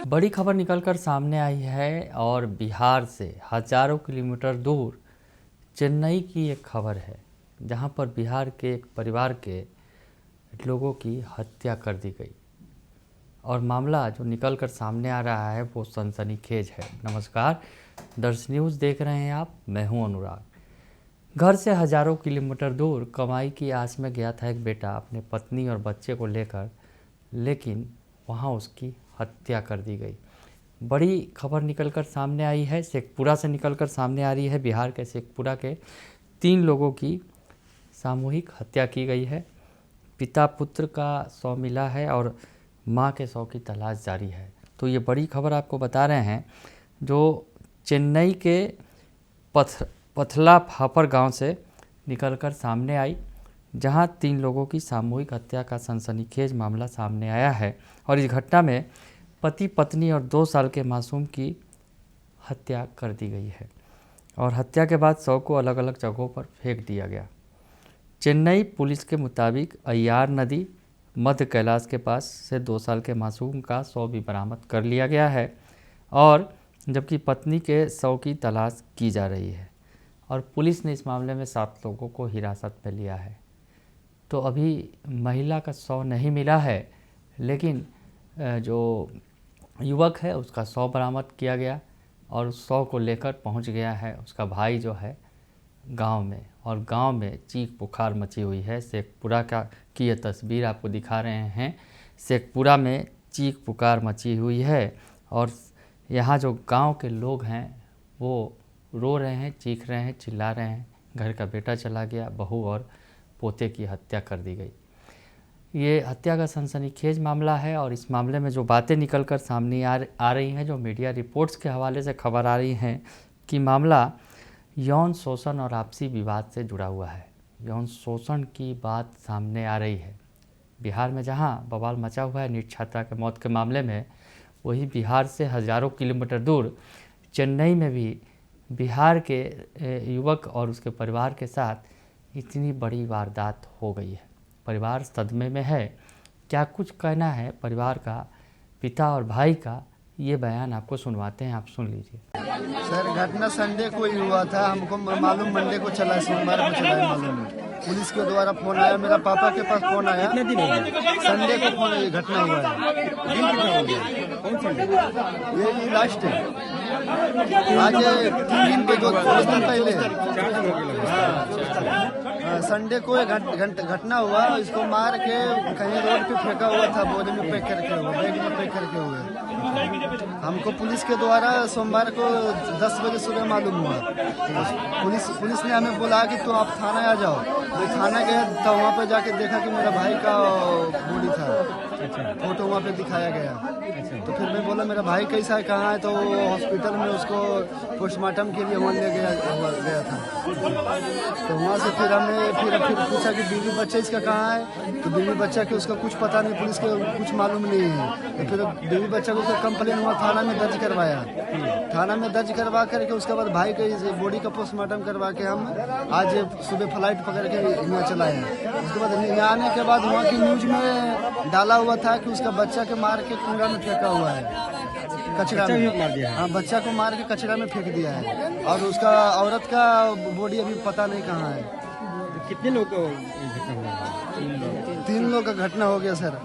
बड़ी खबर निकलकर सामने आई है और बिहार से हजारों किलोमीटर दूर चेन्नई की एक खबर है, जहां पर बिहार के एक परिवार के लोगों की हत्या कर दी गई और मामला जो निकलकर सामने आ रहा है वो सनसनीखेज है। नमस्कार, दर्श न्यूज़ देख रहे हैं आप, मैं हूं अनुराग। घर से हजारों किलोमीटर दूर कमाई की आस में गया था एक बेटा अपने पत्नी और बच्चे को लेकर, लेकिन वहां उसकी हत्या कर दी गई। बड़ी खबर निकलकर सामने आई है, शेखपुरा से निकलकर सामने आ रही है। बिहार के शेखपुरा के 3 लोगों की सामूहिक हत्या की गई है। पिता पुत्र का शव मिला है और मां के शव की तलाश जारी है। तो ये बड़ी खबर आपको बता रहे हैं जो चेन्नई के पथला फाफर गांव से निकलकर सामने आई, जहां 3 लोगों की सामूहिक हत्या का सनसनीखेज मामला सामने आया है। और इस घटना में पति पत्नी और 2 साल के मासूम की हत्या कर दी गई है और हत्या के बाद शव को अलग अलग जगहों पर फेंक दिया गया। चेन्नई पुलिस के मुताबिक अय्यार नदी मध्य कैलाश के पास से 2 साल के मासूम का शव भी बरामद कर लिया गया है और जबकि पत्नी के शव की तलाश की जा रही है और पुलिस ने इस मामले में 7 लोगों को हिरासत में लिया है। तो अभी महिला का शव नहीं मिला है, लेकिन जो युवक है उसका शव बरामद किया गया और उस शव को लेकर पहुंच गया है उसका भाई जो है गांव में, और गांव में चीख पुकार मची हुई है। शेखपुरा की ये तस्वीर आपको दिखा रहे हैं। शेखपुरा में चीख पुकार मची हुई है और यहाँ जो गांव के लोग हैं वो रो रहे हैं, चीख रहे हैं, चिल्ला रहे हैं। घर का बेटा चला गया, बहू और पोते की हत्या कर दी गई। ये हत्या का सनसनीखेज मामला है और इस मामले में जो बातें निकलकर सामने आ रही हैं, जो मीडिया रिपोर्ट्स के हवाले से खबर आ रही हैं कि मामला यौन शोषण और आपसी विवाद से जुड़ा हुआ है। यौन शोषण की बात सामने आ रही है। बिहार में जहां बवाल मचा हुआ है नीट छात्रा के मौत के मामले में, वही बिहार से हजारों किलोमीटर दूर चेन्नई में भी बिहार के युवक और उसके परिवार के साथ इतनी बड़ी वारदात हो गई है। परिवार सदमे में है। क्या कुछ कहना है परिवार का, पिता और भाई का, ये बयान आपको सुनवाते हैं, आप सुन लीजिए। सर, घटना संडे को ही हुआ था। हमको मालूम मंडे को चला, सोमवार को चला है मालूम। पुलिस के द्वारा फोन आया, मेरा पापा के पास फोन आया। कितना दिन हो गया? संडे को फोन, ये घटना हुआ है। दिन कितना हो गया? कौन संडे? ये लास्ट है, आज 3 दिन के 2 दिन पहले संडे को घटना हुआ। इसको मार के कहीं रोड पे फेंका हुआ था, बोरे में पैक करके हुआ, बैग में पैक करके हुए। हमको पुलिस के द्वारा सोमवार को 10 बजे सुबह मालूम हुआ। पुलिस ने हमें बोला कि तो आप थाना आ जाओ। मैं थाना गया तो वहाँ पे जाके देखा कि मेरा भाई का बॉडी था, फोटो वहाँ पे दिखाया गया। तो फिर मैं बोला मेरा भाई कैसा है, कहाँ है? तो हॉस्पिटल में उसको पोस्टमार्टम के लिए वहाँ ले गया था। तो वहाँ से फिर हमने फिर पूछा कि बीवी बच्चा इसका कहाँ है? तो बीवी बच्चा के उसका कुछ पता नहीं, पुलिस के कुछ मालूम नहीं है। तो फिर बीवी बच्चा को उसका कंप्लेन हुआ, थाना में दर्ज करवाया। थाना में दर्ज करवा करके उसके बाद भाई के बॉडी का पोस्टमार्टम करवा के हम आज सुबह फ्लाइट पकड़ के यहाँ चलाए हैं। उसके बाद यहाँ आने के बाद वहाँ की न्यूज में डाला हुआ था कि उसका बच्चा के मार के कूड़ा में फेंका हुआ है, कचरा में मार दिया है। हाँ, बच्चा को मार के कचरा में फेंक दिया है और उसका औरत का बॉडी अभी पता नहीं कहाँ है। कितने लोग को घटना हुआ? 3 लोग का घटना हो गया सर।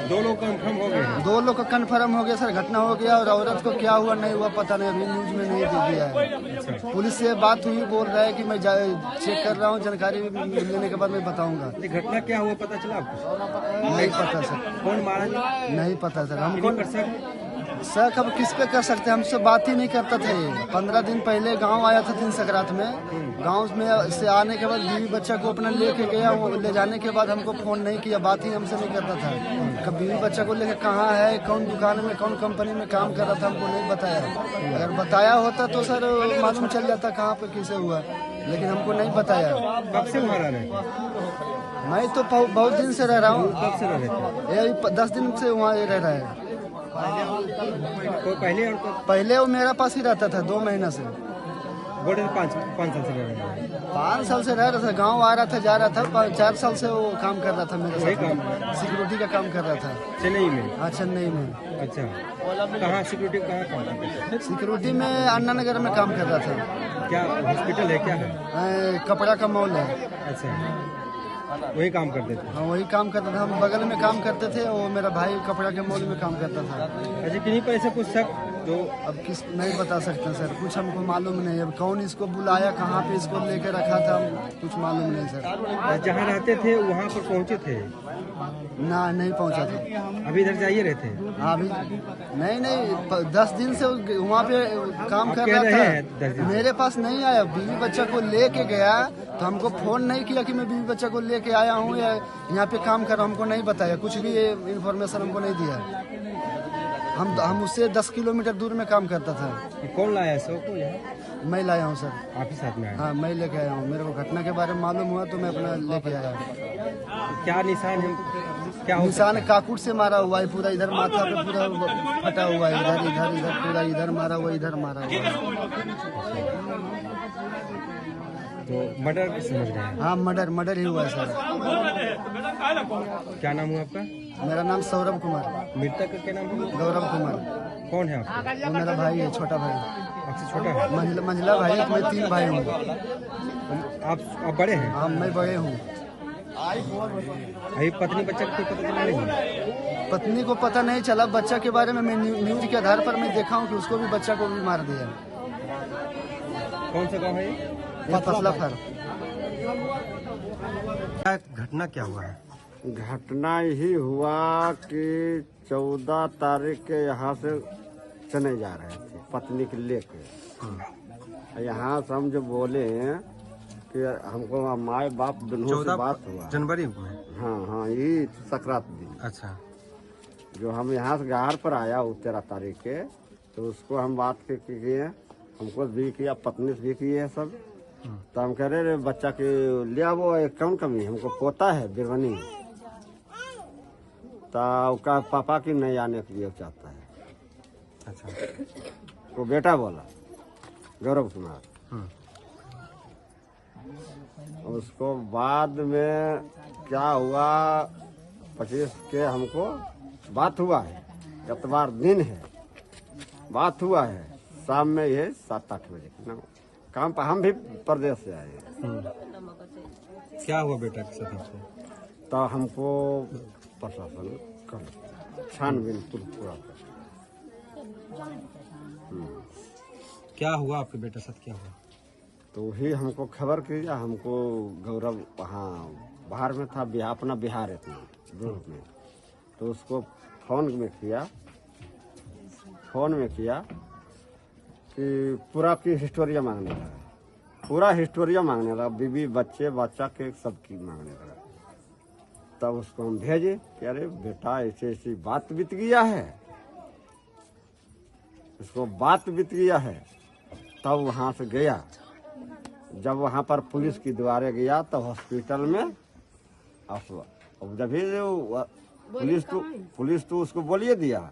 2 लोग कन्फर्म हो गए? 2 लोग का कन्फर्म हो गया सर, घटना हो गया। और औरत को क्या हुआ नहीं हुआ पता नहीं, अभी न्यूज में नहीं दिया है। पुलिस से बात हुई, बोल रहा है कि मैं चेक कर रहा हूँ, जानकारी लेने के बाद मैं बताऊंगा। घटना क्या हुआ पता चला आपको? नहीं पता सर। कौन मारा? नहीं पता सर। हमको शक अब किस पे कर सकते हैं, हमसे बात ही नहीं करता था। 15 दिन पहले गांव आया था 3 संक्रांत में। गांव में से आने के बाद बीवी बच्चा को अपना लेके गया। वो ले जाने के बाद हमको फोन नहीं किया, बात ही हमसे नहीं करता था। कब बीवी बच्चा को लेके कहाँ है, कौन दुकान में, कौन कंपनी में काम कर रहा था, हमको नहीं बताया। अगर बताया होता तो सर मालूम चल जाता कहाँ पे कैसे हुआ, लेकिन हमको नहीं बताया। कब से वहाँ रह रहे? मैं तो बहुत दिन से रह रहा हूँ। कब से रह रहे? यही 10 दिन से वहाँ रह रहा है। तो पहले वो मेरा पास ही रहता था 2 महीना से। बोल रहे थे 5 साल से रह रहे हैं। 5 साल से रह रहा था, गांव आ रहा था, जा रहा था। 4 साल से वो काम कर रहा था मेरे वही साथ, काम सिक्योरिटी का काम कर रहा था। चेन्नई में। हाँ, चेन्नई में। अच्छा, कहाँ सिक्योरिटी कहाँ काम करते थे? सिक्योरिटी में अन्ना नगर में काम कर रहा था। क्या हॉस्पिटल है, क्या है? कपड़ा का मॉल है। अच्छा, वही काम करते थे। हाँ, वही काम करता था। हम बगल में काम करते थे, वो मेरा भाई कपड़ा के मॉल में काम करता था। अच्छा, किन्हीं पर ऐसा कुछ शक जो अब किस नहीं बता सकते सर, कुछ हमको मालूम नहीं। अब कौन इसको बुलाया, कहाँ पे इसको लेके रखा था, कुछ मालूम नहीं सर। जहाँ रहते थे वहाँ पर पहुँचे थे? ना, नहीं पहुँचा था। अभी इधर जाइए रहे थे? अभी नहीं, 10 दिन से वहाँ पे काम कर कह रहा रहे हैं 10 दिन था। से। मेरे पास नहीं आया, बीवी बच्चा को लेके गया तो हमको फोन नहीं किया कि मैं बीवी बच्चा को लेके आया हूँ या यहाँ पे काम कर रहा हूँ। हमको नहीं बताया, कुछ भी इन्फॉर्मेशन हमको नहीं दिया। हम उससे 10 किलोमीटर दूर में काम करता था। कौन लाया सो को यहाँ? मैं लाया हूँ सर। आप ही साथ में आए? हाँ, मैं लेके आया हूँ। मेरे को घटना के बारे में मालूम हुआ तो मैं अपना लेके आया। क्या निशान है, क्या हो निशान काकुट से मारा हुआ है पूरा, इधर माथा पे पूरा फटा हुआ है, इधर इधर इधर पूरा, इधर मारा हुआ, इधर मारा हुआ है। तो मर्डर समझ गए हैं? हाँ, मर्डर ही हुआ है सर। क्या नाम हुआ आपका? मेरा नाम सौरभ कुमार। मृतक का क्या नाम है? गौरव कुमार। कौन है आपका? वो मेरा भाई है, छोटा भाई। आपसे छोटा है? मंझला भाई है। मैं 3 भाई हूँ। आप बड़े हैं? हाँ, मैं बड़े हूँ। अभी पत्नी बच्चा को कोई पता चला नहीं? पत्नी को पता नहीं चला। बच्चा के बारे में मैं न्यूज के आधार पर मैं देखा हूँ कि उसको भी, बच्चा को भी मार दिया। कौन सा गाँव है ये? पतला फर। घटना क्या हुआ है? घटना ही हुआ कि 14 तारीख के यहाँ से चने जा रहे थे पत्नी के लेके। यहाँ से हम जो बोले कि हमको माए बाप दोनों से बात हुआ। जनवरी में? हाँ, ये सकरात दिन। अच्छा, जो हम यहाँ से गार पर आया वो 13 तारीख के, तो उसको हम बात के किए, हमको भी किया, पत्नी से भी किए सब। तो हम कह रहे बच्चा के लिया वो कौन कमी, हमको पोता है बिरवनी, तो उसका पापा की नहीं आने के लिए चाहता है। अच्छा, वो बेटा बोला गौरव कुमार। उसको बाद में क्या हुआ, 25 के हमको बात हुआ है, इतवार दिन है, बात हुआ है शाम में, ये 7-8 बजे ना काम पर। हम भी प्रदेश से आए। क्या हुआ बेटा के साथ आपको? तो हमको प्रशासन कर छानबीन पूरा कर। क्या हुआ आपके बेटा साथ, क्या हुआ? तो वही हमको खबर किया। हमको गौरव वहाँ बाहर में था, अपना बिहार इतना दूर में, तो उसको फोन में किया कि पूरा की हिस्टोरिया मांगने लगा, पूरा हिस्टोरिया मांगने लगा, बीवी बच्चा के सबकी मांगने लगा। तब उसको हम भेजे कि अरे बेटा ऐसी बात बीत गया है, इसको बात बीत गया है। तब वहाँ से गया, जब वहाँ पर पुलिस की द्वारे गया तो हॉस्पिटल में अब जब ही पुलिस तो उसको बोलिए दिया,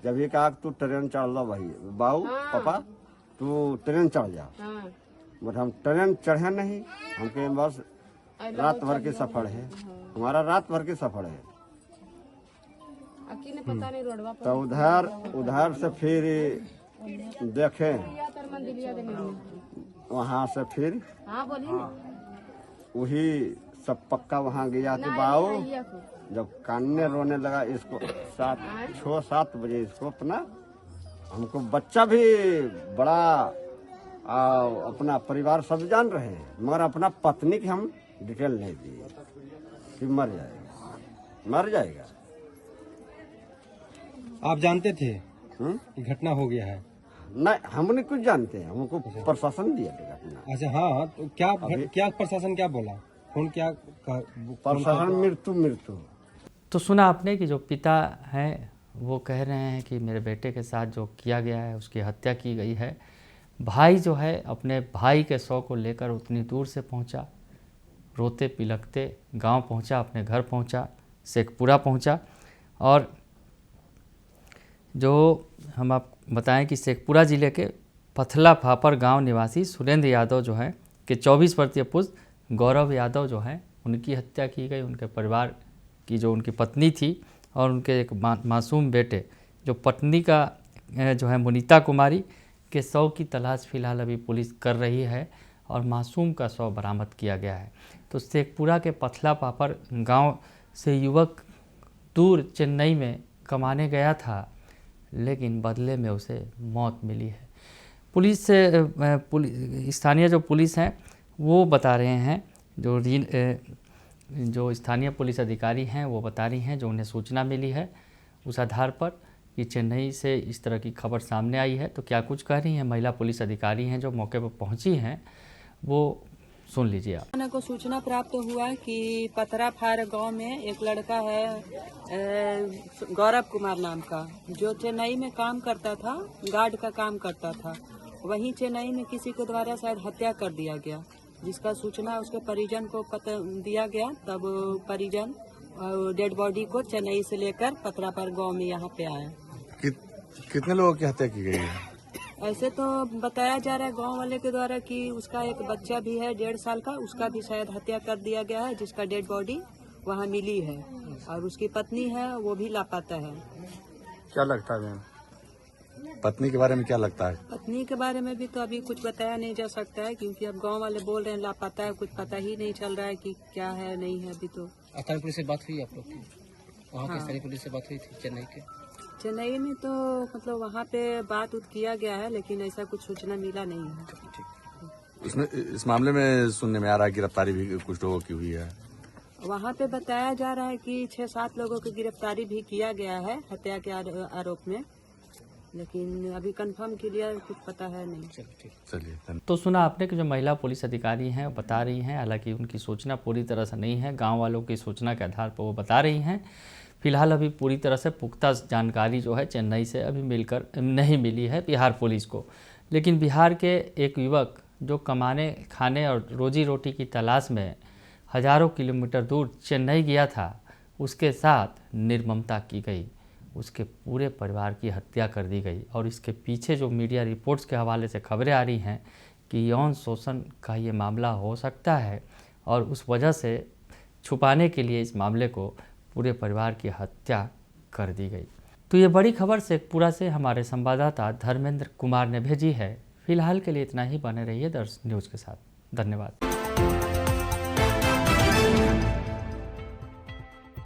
जब ही कहा तू ट्रेन चढ़ लो भाई बाबू पापा, तू ट्रेन चढ़ जा। बट हम ट्रेन चढ़े नहीं, हमके बस रात भर के सफर है, हमारा रात भर के सफर है। तो उधर से फिर देखें, वहाँ से फिर वही सब पक्का वहाँ गया कि बाबू जब कानने रोने लगा, इसको 6-7 बजे इसको अपना, हमको बच्चा भी बड़ा अपना परिवार सब जान रहे हैं, मगर अपना पत्नी की हम डिटेल नहीं दिए कि मर जाएगा। आप जानते थे कि घटना हो गया है? नहीं, हम नहीं कुछ जानते हैं, हमको प्रशासन दिया घटना। अच्छा, हाँ, तो क्या प्रशासन क्या बोला? फोन क्या प्रशासन मृत्यु। तो सुना आपने कि जो पिता हैं वो कह रहे हैं कि मेरे बेटे के साथ जो किया गया है उसकी हत्या की गई है। भाई जो है अपने भाई के शव को लेकर उतनी दूर से पहुंचा, रोते पिलकते गांव पहुंचा, अपने घर पहुंचा, शेखपुरा पहुंचा। और जो हम आप बताएं कि शेखपुरा ज़िले के पथला फापर गांव निवासी सुरेंद्र यादव जो है कि 24 वर्षीय पुत्र गौरव यादव जो है उनकी हत्या की गई। उनके परिवार की जो उनकी पत्नी थी और उनके एक मासूम बेटे जो पत्नी का जो है मुनीता कुमारी के शव की तलाश फिलहाल अभी पुलिस कर रही है और मासूम का शव बरामद किया गया है। तो शेखपुरा के पथला पापड़ गांव से युवक दूर चेन्नई में कमाने गया था, लेकिन बदले में उसे मौत मिली है। स्थानीय जो पुलिस हैं वो बता रहे हैं, जो स्थानीय पुलिस अधिकारी हैं वो बता रही हैं, जो उन्हें सूचना मिली है उस आधार पर कि चेन्नई से इस तरह की खबर सामने आई है। तो क्या कुछ कह रही हैं महिला पुलिस अधिकारी हैं जो मौके पर पहुंची हैं, वो सुन लीजिए आप। थाना को सूचना प्राप्त हुआ कि पथराफार गांव में एक लड़का है गौरव कुमार नाम का, जो चेन्नई में काम करता था, गार्ड का काम करता था। वहीं चेन्नई में किसी के द्वारा शायद हत्या कर दिया गया, जिसका सूचना उसके परिजन को दिया गया। तब परिजन डेड बॉडी को चेन्नई से लेकर पथराफार गांव में यहाँ पे आया। कितने लोगों की हत्या की गई है? ऐसे तो बताया जा रहा है गांव वाले के द्वारा कि उसका एक बच्चा भी है 1.5 साल का, उसका भी शायद हत्या कर दिया गया है, जिसका डेड बॉडी वहां मिली है। और उसकी पत्नी है वो भी लापता है। क्या लगता है मैम, पत्नी के बारे में क्या लगता है? पत्नी के बारे में भी तो अभी कुछ बताया नहीं जा सकता है, क्योंकि अब गांव वाले बोल रहे हैं लापता है, कुछ पता ही नहीं चल रहा है कि क्या है नहीं है अभी तो। स्थानीय पुलिस से बात हुई आप लोग की? वहाँ की स्थानीय पुलिस से बात हुई थी चेन्नई के? चेन्नई में तो मतलब वहाँ पे बात किया गया है, लेकिन ऐसा कुछ सूचना मिला नहीं है। इसमें इस मामले में सुनने में आ रहा है गिरफ्तारी भी कुछ लोगों की हुई है। वहाँ पे बताया जा रहा है कि 6-7 लोगों की गिरफ्तारी भी किया गया है हत्या के आरोप में, लेकिन अभी कंफर्म क्लियर कुछ पता है नहीं। चलिए। तो सुना आपने कि जो महिला पुलिस अधिकारी हैं बता रही हैं, हालांकि उनकी सूचना पूरी तरह से नहीं है, गांव वालों की सूचना के आधार पर वो बता रही हैं। फिलहाल अभी पूरी तरह से पुख्ता जानकारी जो है चेन्नई से अभी मिलकर नहीं मिली है बिहार पुलिस को। लेकिन बिहार के एक युवक जो कमाने खाने और रोजी रोटी की तलाश में हज़ारों किलोमीटर दूर चेन्नई गया था, उसके साथ निर्ममता की गई, उसके पूरे परिवार की हत्या कर दी गई। और इसके पीछे जो मीडिया रिपोर्ट्स के हवाले से खबरें आ रही हैं कि यौन शोषण का ये मामला हो सकता है और उस वजह से छुपाने के लिए इस मामले को पूरे परिवार की हत्या कर दी गई। तो ये बड़ी खबर शेखपुरा से हमारे संवाददाता धर्मेंद्र कुमार ने भेजी है। फिलहाल के लिए इतना ही, बने रहिए दर्श न्यूज़ के साथ। धन्यवाद।